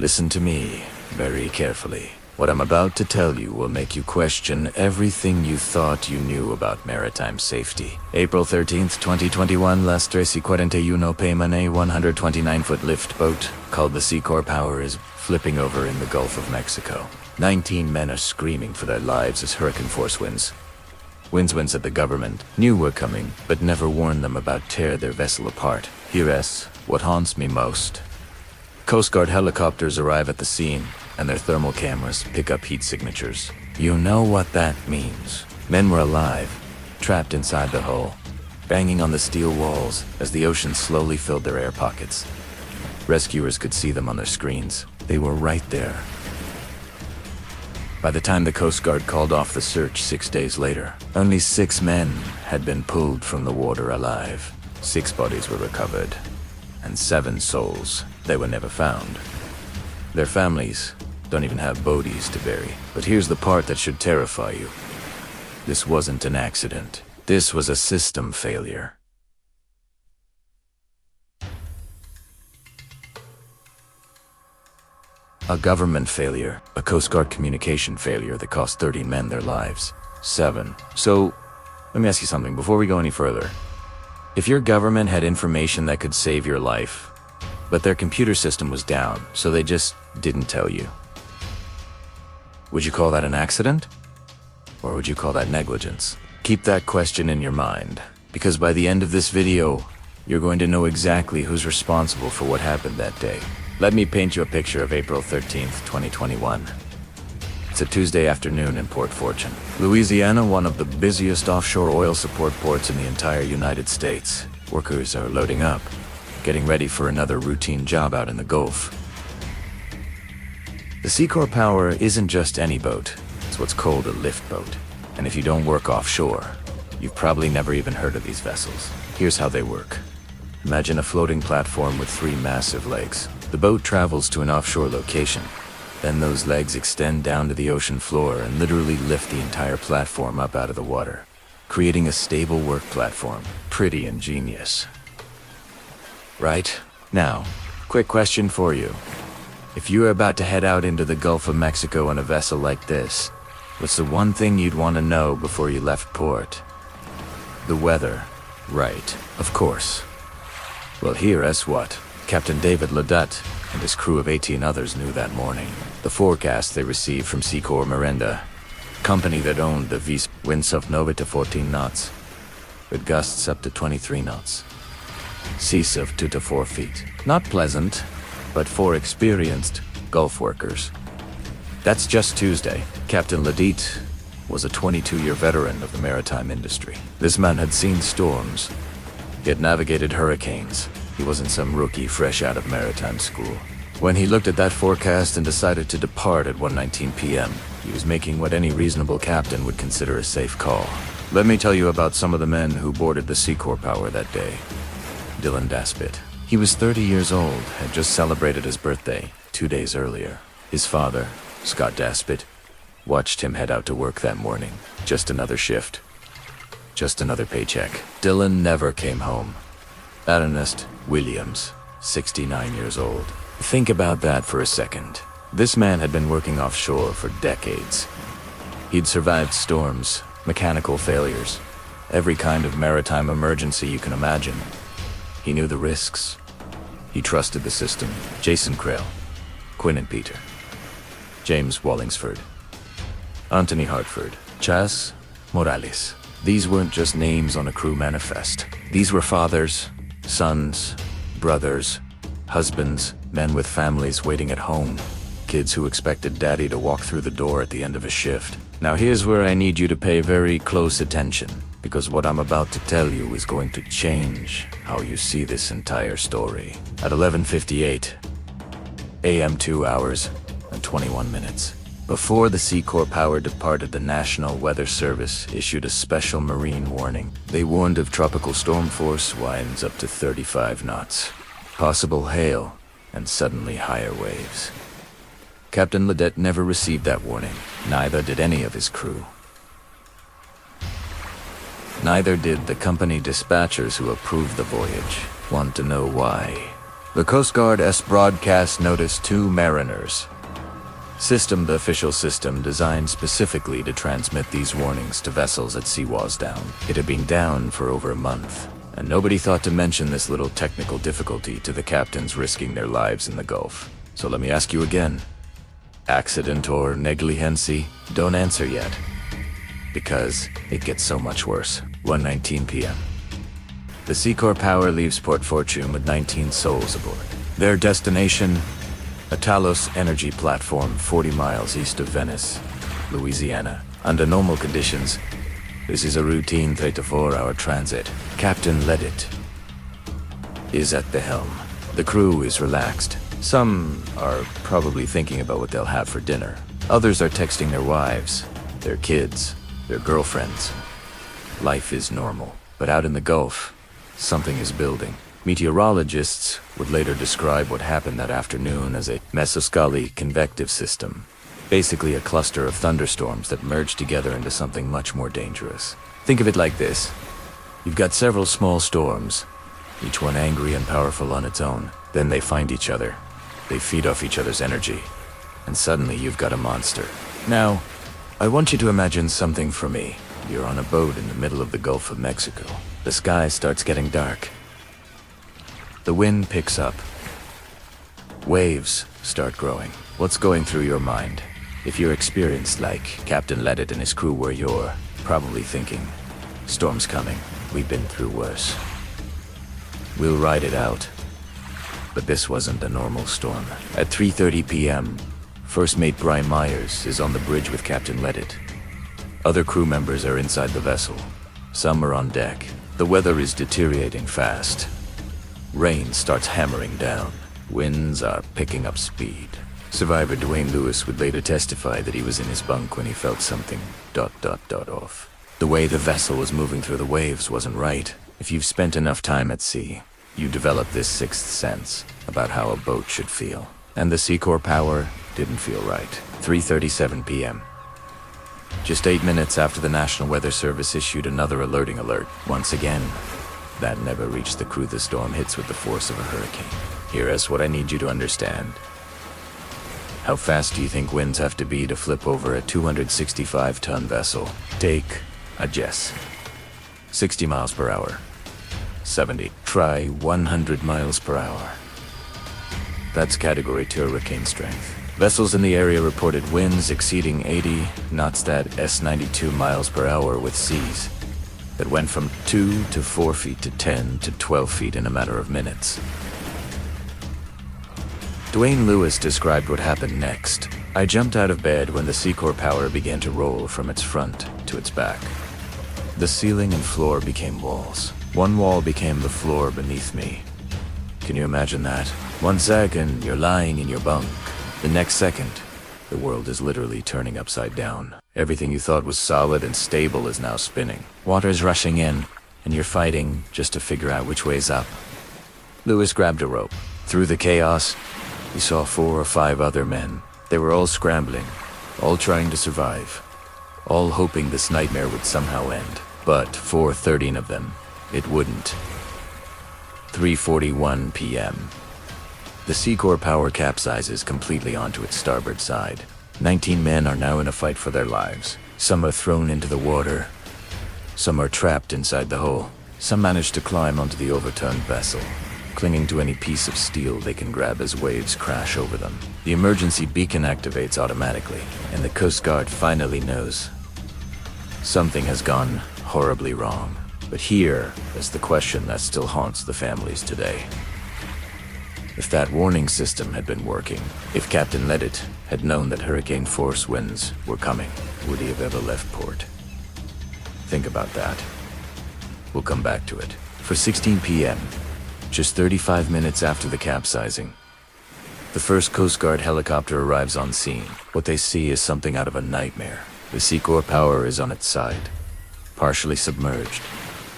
Listen to me very carefully. What I'm about to tell you will make you question everything you thought you knew about maritime safety. April 13th, 2021, Las 13:41 p.m. a 129-foot lift boat called the Seacor Power is flipping over in the Gulf of Mexico. 19 men are screaming for their lives as hurricane-force winds that the government knew were coming, but never warned them about tear their vessel apart. Here's what haunts me most. Coast Guard helicopters arrive at the scene, and their thermal cameras pick up heat signatures. You know what that means. Men were alive, trapped inside the hull, banging on the steel walls as the ocean slowly filled their air pockets. Rescuers could see them on their screens. They were right there. By the time the Coast Guard called off the search 6 days later, only 6 men had been pulled from the water alive. 6 bodies were recovered, and 7 souls, they were never found. Their families don't even have bodies to bury. But here's the part that should terrify you. This wasn't an accident. This was a system failure. A government failure, a Coast Guard communication failure that cost 30 men their lives. 7. So, let me ask you something before we go any further. If your government had information that could save your life, but their computer system was down, so they just didn't tell you, would you call that an accident? Or would you call that negligence? Keep that question in your mind, because by the end of this video, you're going to know exactly who's responsible for what happened that day. Let me paint you a picture of April 13th, 2021. It's a Tuesday afternoon in Port Fortune, Louisiana, one of the busiest offshore oil support ports in the entire United States. Workers are loading up, getting ready for another routine job out in the Gulf. The Seacor Power isn't just any boat. It's what's called a lift boat. And if you don't work offshore, you've probably never even heard of these vessels. Here's how they work. Imagine a floating platform with 3 massive legs. The boat travels to an offshore location. Then those legs extend down to the ocean floor and literally lift the entire platform up out of the water, creating a stable work platform. Pretty ingenious. Right? Now, quick question for you. If you were about to head out into the Gulf of Mexico on a vessel like this, what's the one thing you'd want to know before you left port? The weather. Right, of course. Well, here's what Captain David Ledet and his crew of 18 others knew that morning. The forecast they received from Seacor Miranda, company that owned the Vis, winds of Nova to 14 knots, with gusts up to 23 knots. Seas of 2 to 4 feet. Not pleasant, but for experienced Gulf workers. That's just Tuesday. Captain Ledet was a 22-year veteran of the maritime industry. This man had seen storms. He had navigated hurricanes. He wasn't some rookie fresh out of maritime school. When he looked at that forecast and decided to depart at 1:19 p.m., he was making what any reasonable captain would consider a safe call. Let me tell you about some of the men who boarded the Seacor Power that day. Dylan Daspit. He was 30 years old, had just celebrated his birthday 2 days earlier. His father, Scott Daspit, watched him head out to work that morning. Just another shift. Just another paycheck. Dylan never came home. Ernest Williams, 69 years old. Think about that for a second. This man had been working offshore for decades. He'd survived storms, mechanical failures, every kind of maritime emergency you can imagine. He knew the risks. He trusted the system. Jason Krell, Quinn and Peter, James Wallingsford, Anthony Hartford, Chas Morales. These weren't just names on a crew manifest. These were fathers, sons, brothers, husbands, men with families waiting at home, kids who expected daddy to walk through the door at the end of a shift. Now here's where I need you to pay very close attention, because what I'm about to tell you is going to change how you see this entire story. At 11:58 a.m., 2 hours and 21 minutes. Before the Seacor Power departed, the National Weather Service issued a special marine warning. They warned of tropical storm force winds up to 35 knots, possible hail, and suddenly higher waves. Captain Ledet never received that warning. Neither did any of his crew. Neither did the company dispatchers who approved the voyage. Want to know why? The Coast Guard's broadcast noticed 2 mariners. The official system designed specifically to transmit these warnings to vessels at sea was down. It had been down for over a month, and nobody thought to mention this little technical difficulty to the captains risking their lives in the Gulf. So let me ask you again. Accident or negligence? Don't answer yet, because it gets so much worse. 1:19 p.m. The Seacor Power leaves Port Fortune with 19 souls aboard. Their destination, a Talos energy platform 40 miles east of Venice, Louisiana. Under normal conditions, this is a routine 3 to 4 hour transit. Captain Ledet is at the helm. The crew is relaxed. Some are probably thinking about what they'll have for dinner. Others are texting their wives, their kids, their girlfriends. Life is normal. But out in the Gulf, something is building. Meteorologists would later describe what happened that afternoon as a mesoscale convective system. Basically a cluster of thunderstorms that merged together into something much more dangerous. Think of it like this. You've got several small storms, each one angry and powerful on its own. Then they find each other. They feed off each other's energy. And suddenly you've got a monster. Now, I want you to imagine something for me. You're on a boat in the middle of the Gulf of Mexico. The sky starts getting dark. The wind picks up. Waves start growing. What's going through your mind? If you're experienced like Captain Ledet and his crew were, you're probably thinking, storm's coming. We've been through worse. We'll ride it out. But this wasn't a normal storm. At 3:30 p.m., First Mate Brian Myers is on the bridge with Captain Ledet. Other crew members are inside the vessel. Some are on deck. The weather is deteriorating fast. Rain starts hammering down. Winds are picking up speed. Survivor Dwayne Lewis would later testify that he was in his bunk when he felt something ... off. The way the vessel was moving through the waves wasn't right. If you've spent enough time at sea, you develop this sixth sense about how a boat should feel. And the Seacor Power didn't feel right. 3:37 p.m. Just 8 minutes after the National Weather Service issued another alerting alert. Once again, that never reached the crew. The storm hits with the force of a hurricane. Here's what I need you to understand. How fast do you think winds have to be to flip over a 265-ton vessel? Take a guess. 60 miles per hour. 70. Try 100 miles per hour. That's Category 2 hurricane strength. Vessels in the area reported winds exceeding 80 knots, that's 92 miles per hour, with seas that went from 2 to 4 feet to 10 to 12 feet in a matter of minutes. Dwayne Lewis described what happened next. I jumped out of bed when the Seacor Power began to roll from its front to its back. The ceiling and floor became walls. One wall became the floor beneath me. Can you imagine that? 1 second, you're lying in your bunk. The next second, the world is literally turning upside down. Everything you thought was solid and stable is now spinning. Water's rushing in, and you're fighting just to figure out which way's up. Lewis grabbed a rope. Through the chaos, he saw 4 or 5 other men. They were all scrambling, all trying to survive, all hoping this nightmare would somehow end. But for 13 of them, it wouldn't. 3:41 p.m. The Seacor Power capsizes completely onto its starboard side. 19 men are now in a fight for their lives. Some are thrown into the water. Some are trapped inside the hull. Some manage to climb onto the overturned vessel, clinging to any piece of steel they can grab as waves crash over them. The emergency beacon activates automatically, and the Coast Guard finally knows something has gone horribly wrong. But here is the question that still haunts the families today. If that warning system had been working, if Captain Ledet had known that hurricane force winds were coming, would he have ever left port? Think about that. We'll come back to it. For 16 p.m., just 35 minutes after the capsizing, the first Coast Guard helicopter arrives on scene. What they see is something out of a nightmare. The Seacor Power is on its side, partially submerged,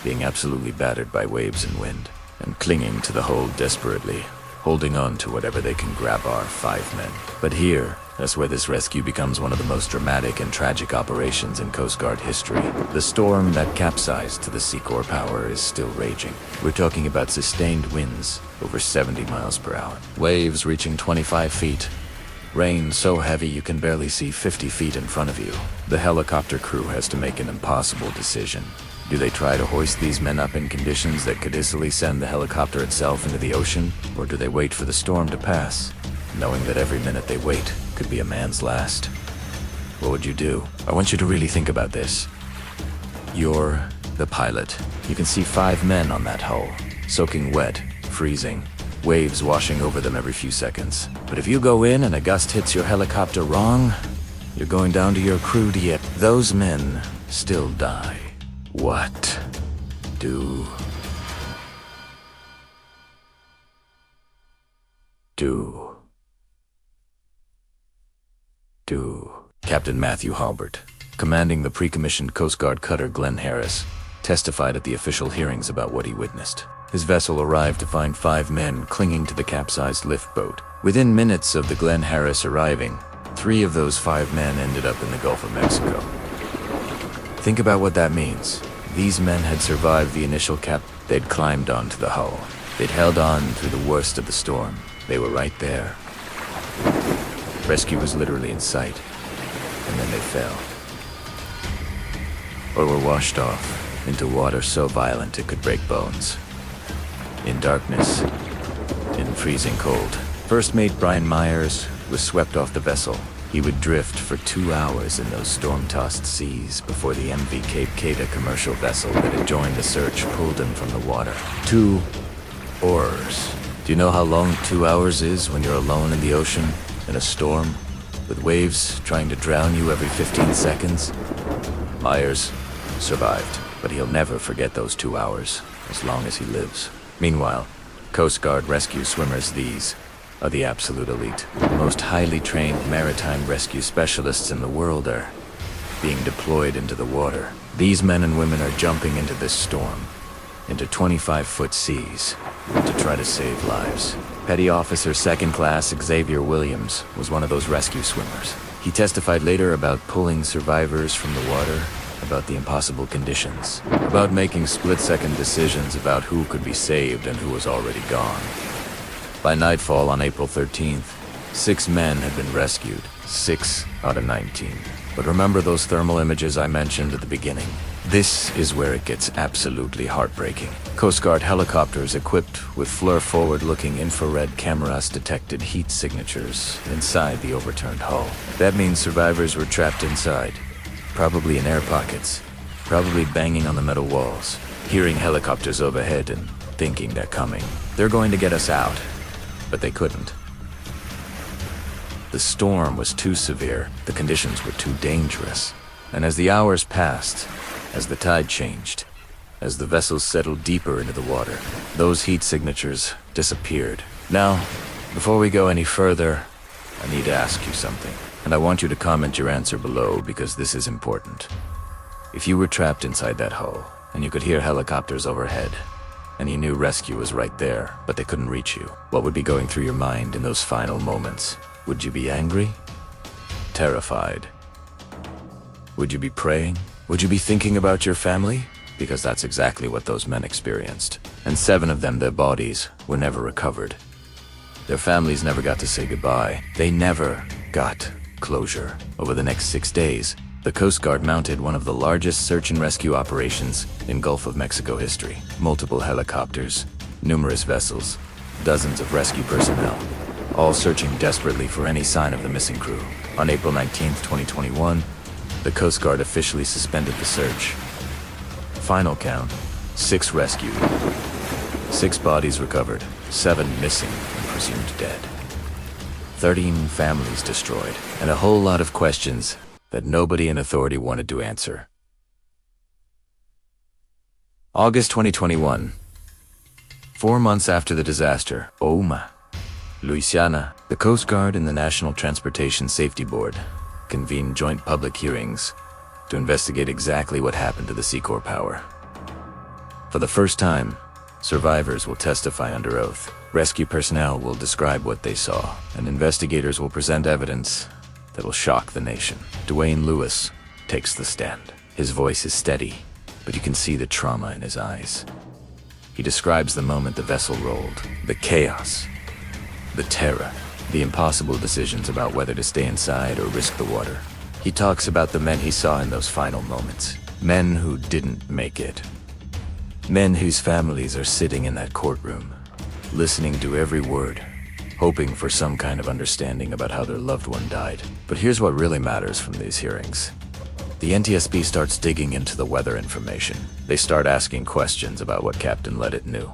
being absolutely battered by waves and wind, and clinging to the hull desperately, holding on to whatever they can grab our 5 men. But here, that's where this rescue becomes one of the most dramatic and tragic operations in Coast Guard history. The storm that capsized to the Seacor Power is still raging. We're talking about sustained winds over 70 miles per hour, waves reaching 25 feet, rain so heavy you can barely see 50 feet in front of you. The helicopter crew has to make an impossible decision. Do they try to hoist these men up in conditions that could easily send the helicopter itself into the ocean? Or do they wait for the storm to pass, knowing that every minute they wait could be a man's last? What would you do? I want you to really think about this. You're the pilot. You can see 5 men on that hull, soaking wet, freezing, waves washing over them every few seconds. But if you go in and a gust hits your helicopter wrong, you're going down to your crew to yet. Those men still die. What do Captain Matthew Halbert, commanding the pre-commissioned Coast Guard cutter Glenn Harris, testified at the official hearings about what he witnessed. His vessel arrived to find 5 men clinging to the capsized lift boat. Within minutes of the Glenn Harris arriving, 3 of those 5 men ended up in the Gulf of Mexico. Think about what that means. These men had survived the initial They'd climbed onto the hull. They'd held on through the worst of the storm. They were right there. Rescue was literally in sight. And then they fell. Or were washed off into water so violent it could break bones. In darkness, in freezing cold. First mate Brian Myers was swept off the vessel. He would drift for 2 hours in those storm-tossed seas before the MV Cape Cata commercial vessel that had joined the search pulled him from the water. 2 horrors. Do you know how long 2 hours is when you're alone in the ocean, in a storm, with waves trying to drown you every 15 seconds? Myers survived, but he'll never forget those 2 hours, as long as he lives. Meanwhile, Coast Guard rescue swimmers, these are the absolute elite. The most highly trained maritime rescue specialists in the world are being deployed into the water. These men and women are jumping into this storm, into 25-foot seas, to try to save lives. Petty Officer Second Class Xavier Williams was one of those rescue swimmers. He testified later about pulling survivors from the water, about the impossible conditions, about making split-second decisions about who could be saved and who was already gone. By nightfall on April 13th, 6 men had been rescued, 6 out of 19. But remember those thermal images I mentioned at the beginning? This is where it gets absolutely heartbreaking. Coast Guard helicopters equipped with FLIR-forward-looking infrared cameras detected heat signatures inside the overturned hull. That means survivors were trapped inside, probably in air pockets, probably banging on the metal walls, hearing helicopters overhead and thinking they're coming. They're going to get us out. But they couldn't. The storm was too severe, the conditions were too dangerous. And as the hours passed, as the tide changed, as the vessels settled deeper into the water, those heat signatures disappeared. Now, before we go any further, I need to ask you something. And I want you to comment your answer below because this is important. If you were trapped inside that hull, and you could hear helicopters overhead, and you knew rescue was right there, but they couldn't reach you, what would be going through your mind in those final moments? Would you be angry? Terrified? Would you be praying? Would you be thinking about your family? Because that's exactly what those men experienced. And 7 of them, their bodies, were never recovered. Their families never got to say goodbye. They never got closure. Over the next 6 days, the Coast Guard mounted one of the largest search and rescue operations in Gulf of Mexico history. Multiple helicopters, numerous vessels, dozens of rescue personnel, all searching desperately for any sign of the missing crew. On April 19, 2021, the Coast Guard officially suspended the search. Final count, 6 rescued, 6 bodies recovered, 7 missing and presumed dead. 13 families destroyed, and a whole lot of questions that nobody in authority wanted to answer. August 2021. 4 months after the disaster, Louisiana, the Coast Guard and the National Transportation Safety Board convened joint public hearings to investigate exactly what happened to the Seacor Power. For the first time, Survivors will testify under oath. Rescue personnel will describe what they saw, and investigators will present evidence that will shock the nation. Dwayne Lewis takes the stand. His voice is steady, but you can see the trauma in his eyes. He describes the moment the vessel rolled, the chaos, the terror, the impossible decisions about whether to stay inside or risk the water. He talks about the men he saw in those final moments. Men who didn't make it. Men whose families are sitting in that courtroom, listening to every word, hoping for some kind of understanding about how their loved one died. But here's what really matters from these hearings. The NTSB starts digging into the weather information. They start asking questions about what Captain Ledet knew,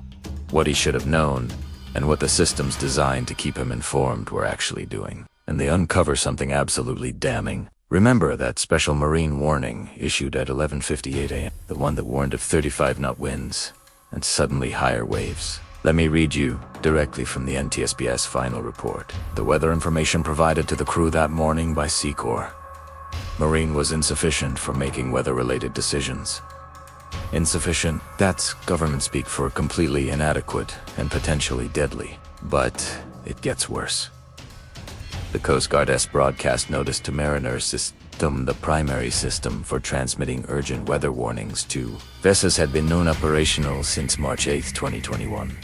what he should have known, and what the systems designed to keep him informed were actually doing. And they uncover something absolutely damning. Remember that special marine warning issued at 11:58 a.m., the one that warned of 35-knot winds and suddenly higher waves. Let me read you directly from the NTSB's final report. The weather information provided to the crew that morning by Seacor Marine was insufficient for making weather-related decisions. Insufficient, that's government speak for completely inadequate and potentially deadly. But it gets worse. The Coast Guard's broadcast notice to mariners system, the primary system for transmitting urgent weather warnings to vessels, had been known operational since March 8, 2021.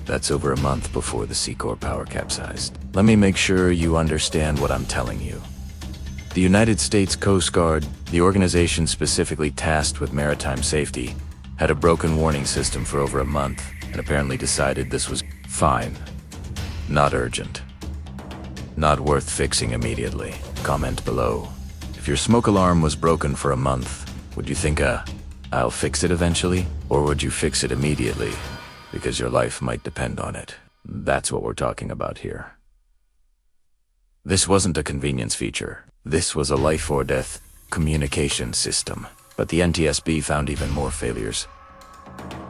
That's over a month before the Seacor Power capsized. Let me make sure you understand what I'm telling you. The United States Coast Guard, the organization specifically tasked with maritime safety, had a broken warning system for over a month and apparently decided this was fine, not urgent. Not worth fixing immediately. Comment below. If your smoke alarm was broken for a month, would you think, I'll fix it eventually? Or would you fix it immediately because your life might depend on it? That's what we're talking about here. This wasn't a convenience feature. This was a life or death communication system. But the NTSB found even more failures.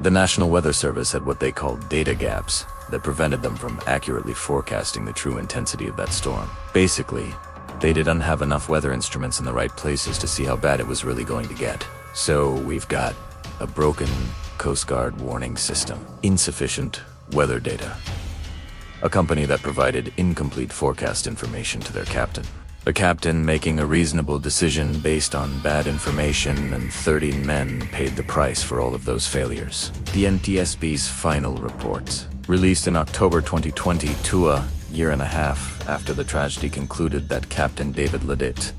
The National Weather Service had what they called data gaps that prevented them from accurately forecasting the true intensity of that storm. Basically, they didn't have enough weather instruments in the right places to see how bad it was really going to get. So we've got a broken Coast Guard warning system, insufficient weather data, a company that provided incomplete forecast information to their captain, a captain making a reasonable decision based on bad information, and 30 men paid the price for all of those failures. The NTSB's final report, released in October 2020, a year and a half after the tragedy, concluded that Captain David Ledet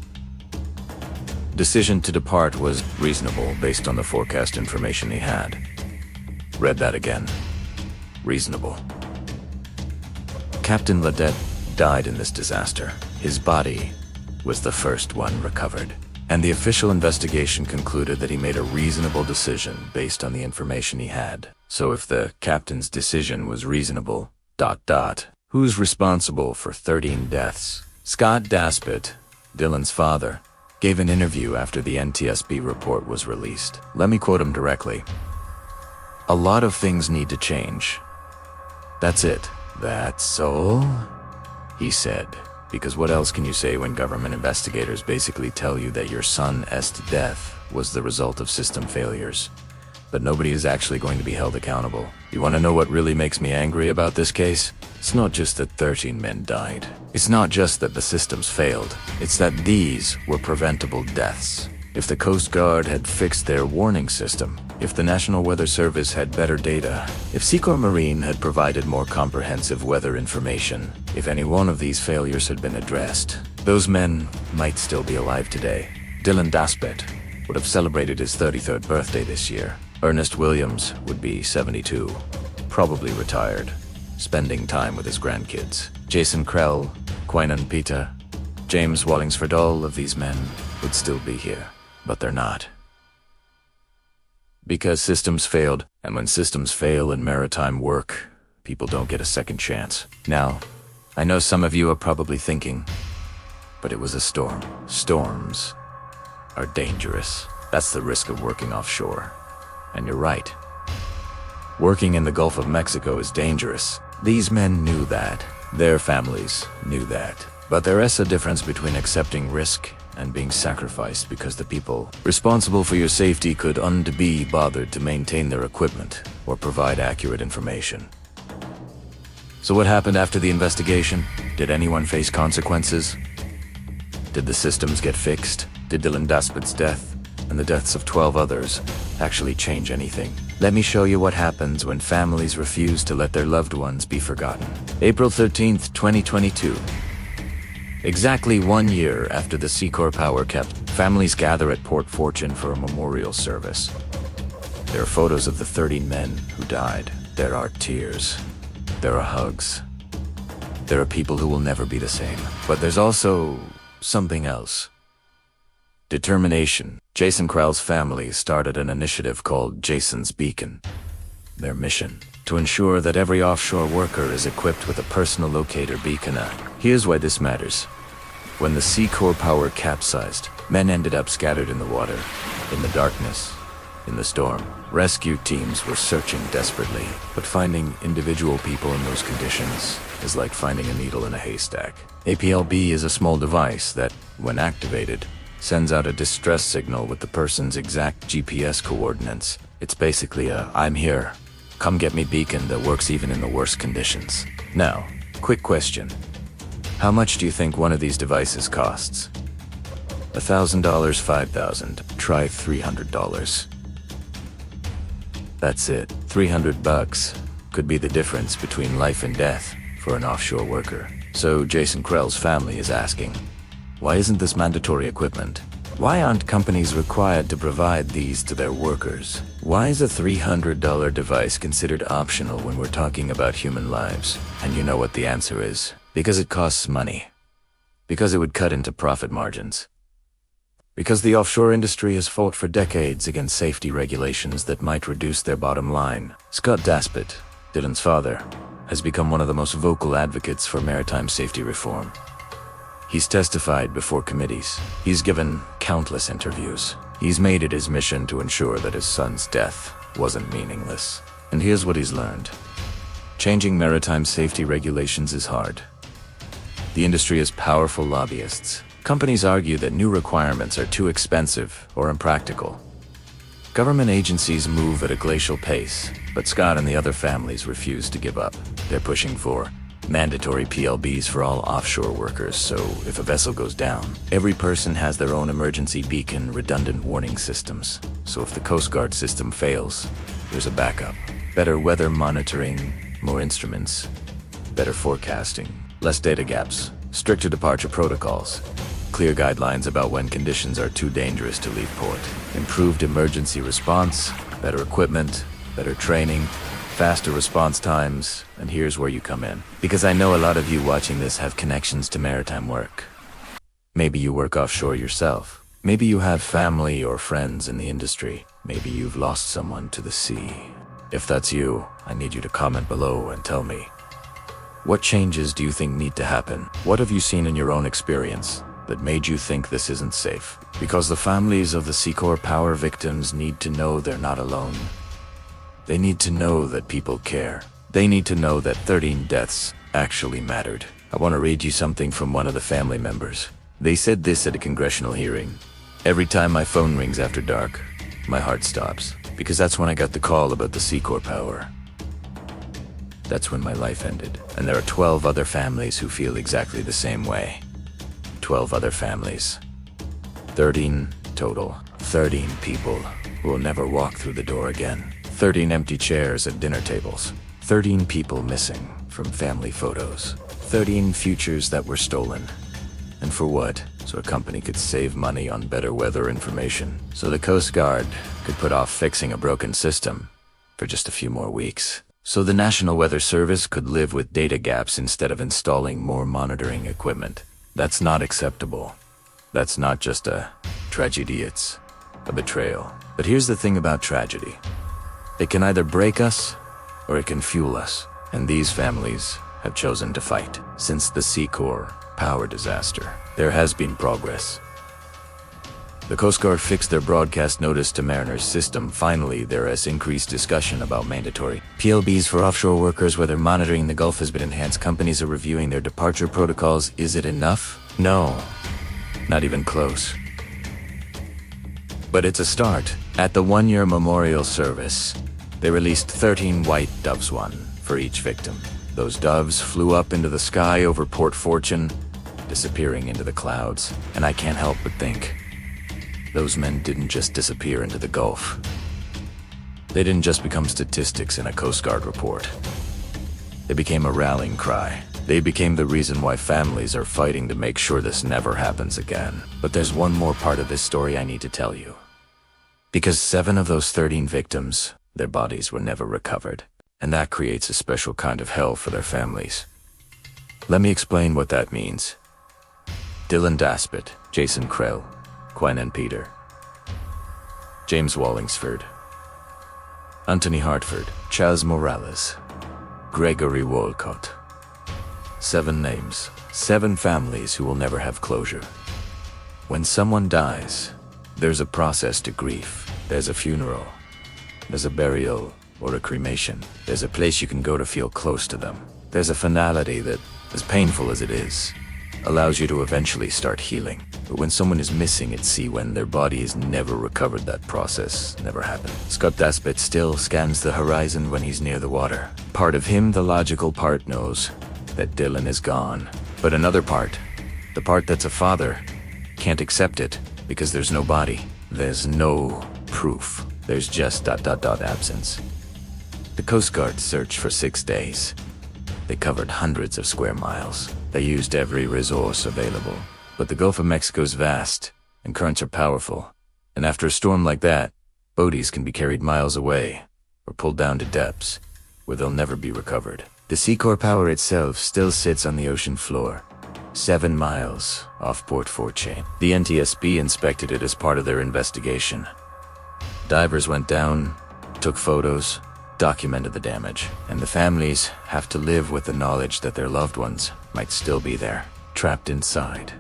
decision to depart was reasonable based on the forecast information he had. Read that again. Reasonable. Captain Ledet died in this disaster. His body was the first one recovered, and the official investigation concluded that he made a reasonable decision based on the information he had. So if the captain's decision was reasonable, who's responsible for 13 deaths? Scott Daspit, Dylan's father, gave an interview after the NTSB report was released. Let me quote him directly. "A lot of things need to change. That's it. That's all?" he said. Because what else can you say when government investigators basically tell you that your son's death was the result of system failures, but nobody is actually going to be held accountable? You want to know what really makes me angry about this case? It's not just that 13 men died. It's not just that the systems failed. It's that these were preventable deaths. If the Coast Guard had fixed their warning system, if the National Weather Service had better data, if Seacor Marine had provided more comprehensive weather information, if any one of these failures had been addressed, those men might still be alive today. Dylan Daspit would have celebrated his 33rd birthday this year. Ernest Williams would be 72, probably retired, spending time with his grandkids. Jason Krell, Quainan Pita, James Wallingsford, all of these men would still be here, but they're not. Because systems failed, and when systems fail in maritime work, people don't get a second chance. Now, I know some of you are probably thinking, but it was a storm. Storms are dangerous. That's the risk of working offshore. And you're right. Working in the Gulf of Mexico is dangerous. These men knew that. Their families knew that. But there is a difference between accepting risk and being sacrificed because the people responsible for your safety couldn't be bothered to maintain their equipment or provide accurate information. So what happened after the investigation? Did anyone face consequences? Did the systems get fixed? Did Dylan Daspet's death and the deaths of 12 others actually change anything? Let me show you what happens when families refuse to let their loved ones be forgotten. April 13th, 2022. Exactly 1 year after the Seacor Power kept, families gather at Port Fortune for a memorial service. There are photos of the 13 men who died. There are tears. There are hugs. There are people who will never be the same. But there's also something else. Determination. Jason Krell's family started an initiative called Jason's Beacon. Their mission: to ensure that every offshore worker is equipped with a personal locator beacon. Here's why this matters. When the Seacor Power capsized, men ended up scattered in the water, in the darkness, in the storm. Rescue teams were searching desperately, but finding individual people in those conditions is like finding a needle in a haystack. APLB is a small device that, when activated, sends out a distress signal with the person's exact GPS coordinates. It's basically a "I'm here, come get me" beacon that works even in the worst conditions. Now, quick question. How much do you think one of these devices costs? $1,000, $5,000, try $300. That's it. $300 could be the difference between life and death for an offshore worker. So Jason Krell's family is asking, why isn't this mandatory equipment? Why aren't companies required to provide these to their workers? Why is a $300 device considered optional when we're talking about human lives? And you know what the answer is. Because it costs money. Because it would cut into profit margins. Because the offshore industry has fought for decades against safety regulations that might reduce their bottom line. Scott Daspet, Dylan's father, has become one of the most vocal advocates for maritime safety reform. He's testified before committees. He's given countless interviews. He's made it his mission to ensure that his son's death wasn't meaningless. And here's what he's learned. Changing maritime safety regulations is hard. The industry has powerful lobbyists. Companies argue that new requirements are too expensive or impractical. Government agencies move at a glacial pace, but Scott and the other families refuse to give up. They're pushing for mandatory PLBs for all offshore workers, so if a vessel goes down, every person has their own emergency beacon, redundant warning systems. So if the Coast Guard system fails, there's a backup. Better weather monitoring, more instruments, better forecasting, less data gaps, stricter departure protocols, clear guidelines about when conditions are too dangerous to leave port, improved emergency response, better equipment, better training, faster response times, and here's where you come in. Because I know a lot of you watching this have connections to maritime work. Maybe you work offshore yourself. Maybe you have family or friends in the industry. Maybe you've lost someone to the sea. If that's you, I need you to comment below and tell me. What changes do you think need to happen? What have you seen in your own experience that made you think this isn't safe? Because the families of the Seacor Power victims need to know they're not alone. They need to know that people care. They need to know that 13 deaths actually mattered. I want to read you something from one of the family members. They said this at a congressional hearing. Every time my phone rings after dark, my heart stops. Because that's when I got the call about the Seacor Power. That's when my life ended. And there are 12 other families who feel exactly the same way. 12 other families. 13 total. 13 people who will never walk through the door again. 13 empty chairs at dinner tables. 13 people missing from family photos. 13 futures that were stolen. And for what? So a company could save money on better weather information. So the Coast Guard could put off fixing a broken system for just a few more weeks. So the National Weather Service could live with data gaps instead of installing more monitoring equipment. That's not acceptable. That's not just a tragedy, it's a betrayal. But here's the thing about tragedy. It can either break us or it can fuel us. And these families have chosen to fight. Since the Seacor Power disaster, there has been progress. The Coast Guard fixed their broadcast notice to mariners system. Finally, there is increased discussion about mandatory PLBs for offshore workers, whether monitoring the Gulf has been enhanced. Companies are reviewing their departure protocols. Is it enough? No. Not even close. But it's a start. At the one-year memorial service, they released 13 white doves, one for each victim. Those doves flew up into the sky over Port Fortune, disappearing into the clouds. And I can't help but think, those men didn't just disappear into the Gulf. They didn't just become statistics in a Coast Guard report. They became a rallying cry. They became the reason why families are fighting to make sure this never happens again. But there's one more part of this story I need to tell you. Because 7 of those 13 victims, their bodies were never recovered. And that creates a special kind of hell for their families. Let me explain what that means. Dylan Daspit, Jason Krell, Quinn Peter, James Wallingsford, Anthony Hartford, Chaz Morales, Gregory Walcott. 7 names, 7 families who will never have closure. When someone dies, there's a process to grief. There's a funeral, there's a burial or a cremation. There's a place you can go to feel close to them. There's a finality that, as painful as it is, allows you to eventually start healing. But when someone is missing at sea, when their body is never recovered, that process never happened. Scott Daspit still scans the horizon when he's near the water. Part of him, the logical part, knows that Dylan is gone. But another part, the part that's a father, can't accept it because there's no body. There's no proof. There's just ... absence. The Coast Guard searched for 6 days. They covered hundreds of square miles. They used every resource available. But the Gulf of Mexico is vast, and currents are powerful. And after a storm like that, bodies can be carried miles away, or pulled down to depths, where they'll never be recovered. The Seacor Power itself still sits on the ocean floor, 7 miles off Port Fortune. The NTSB inspected it as part of their investigation. Divers went down, took photos, documented the damage, and the families have to live with the knowledge that their loved ones might still be there, trapped inside,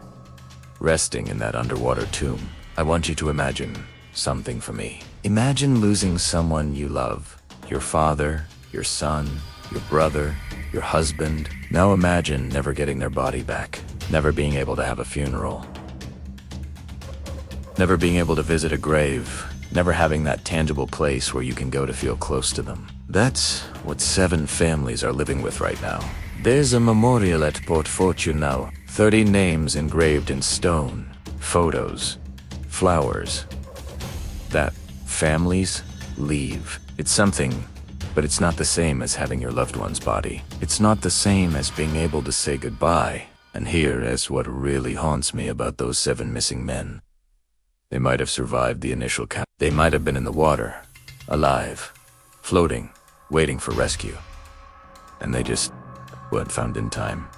resting in that underwater tomb. I want you to imagine something for me. Imagine losing someone you love, your father, your son, your brother, your husband. Now imagine never getting their body back, never being able to have a funeral, never being able to visit a grave, never having that tangible place where you can go to feel close to them. That's what 7 families are living with right now. There's a memorial at Port Fortune now, 30 names engraved in stone, photos, flowers. That families leave. It's something, but it's not the same as having your loved one's body. It's not the same as being able to say goodbye. And here is what really haunts me about those 7 missing men. They might have survived the initial They might have been in the water, alive, floating, waiting for rescue. And they just weren't found in time.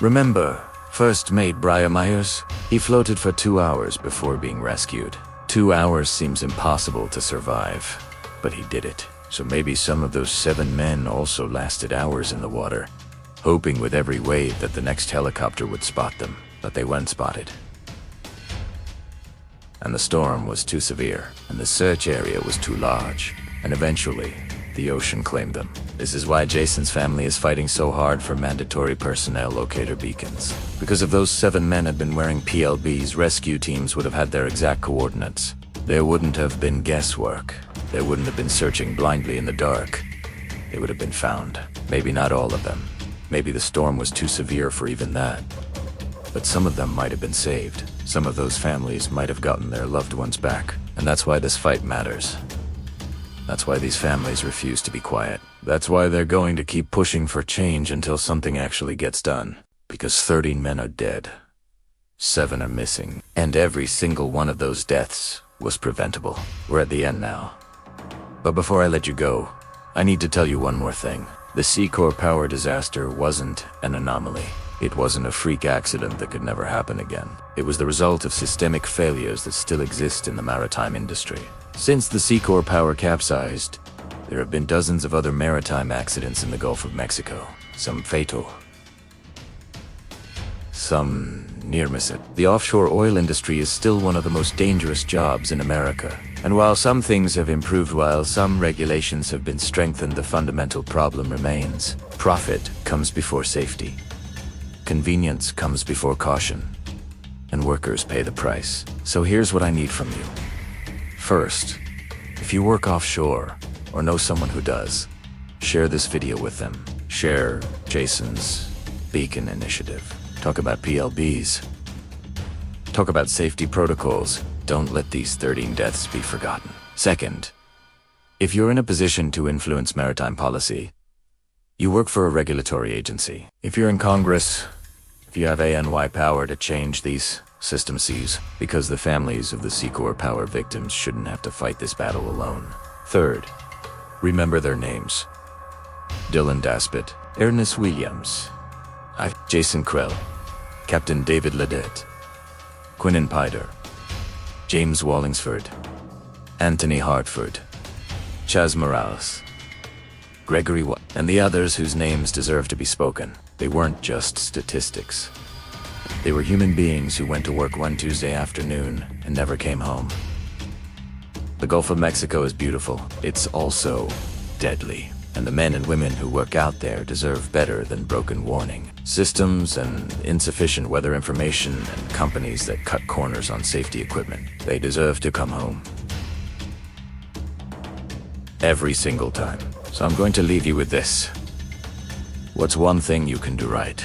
Remember, first mate Brian Myers? He floated for 2 hours before being rescued. 2 hours seems impossible to survive, but he did it. So maybe some of those 7 men also lasted hours in the water, hoping with every wave that the next helicopter would spot them, but they weren't spotted. And the storm was too severe, and the search area was too large, and eventually, the ocean claimed them. This is why Jason's family is fighting so hard for mandatory personnel locator beacons. Because if those 7 men had been wearing PLBs, rescue teams would have had their exact coordinates. There wouldn't have been guesswork. There wouldn't have been searching blindly in the dark. They would have been found. Maybe not all of them. Maybe the storm was too severe for even that. But some of them might have been saved. Some of those families might have gotten their loved ones back. And that's why this fight matters. That's why these families refuse to be quiet. That's why they're going to keep pushing for change until something actually gets done. Because 13 men are dead. 7 are missing. And every single one of those deaths was preventable. We're at the end now. But before I let you go, I need to tell you one more thing. The Seacor Power disaster wasn't an anomaly. It wasn't a freak accident that could never happen again. It was the result of systemic failures that still exist in the maritime industry. Since the Seacor Power capsized, there have been dozens of other maritime accidents in the Gulf of Mexico. Some fatal, some near-miss it. The offshore oil industry is still one of the most dangerous jobs in America. And while some things have improved, while some regulations have been strengthened, the fundamental problem remains. Profit comes before safety. Convenience comes before caution. workers pay the price. So here's what I need from you. First, if you work offshore or know someone who does, share this video with them. Share Jason's Beacon initiative. Talk about PLBs. Talk about safety protocols. Don't let these 13 deaths be forgotten. Second, if you're in a position to influence maritime policy, you work for a regulatory agency. If you're in Congress, if you have ANY power to change these system Cs, because the families of the Seacor Power victims shouldn't have to fight this battle alone. Third, remember their names. Dylan Daspit, Ernest Williams, Jason Krell, Captain David Ledet, Quinnen Pider, James Wallingsford, Anthony Hartford, Chaz Morales, Gregory Watt, and the others whose names deserve to be spoken. They weren't just statistics. They were human beings who went to work one Tuesday afternoon and never came home. The Gulf of Mexico is beautiful. It's also deadly. And the men and women who work out there deserve better than broken warning systems and insufficient weather information and companies that cut corners on safety equipment. They deserve to come home. Every single time. So I'm going to leave you with this. What's one thing you can do right?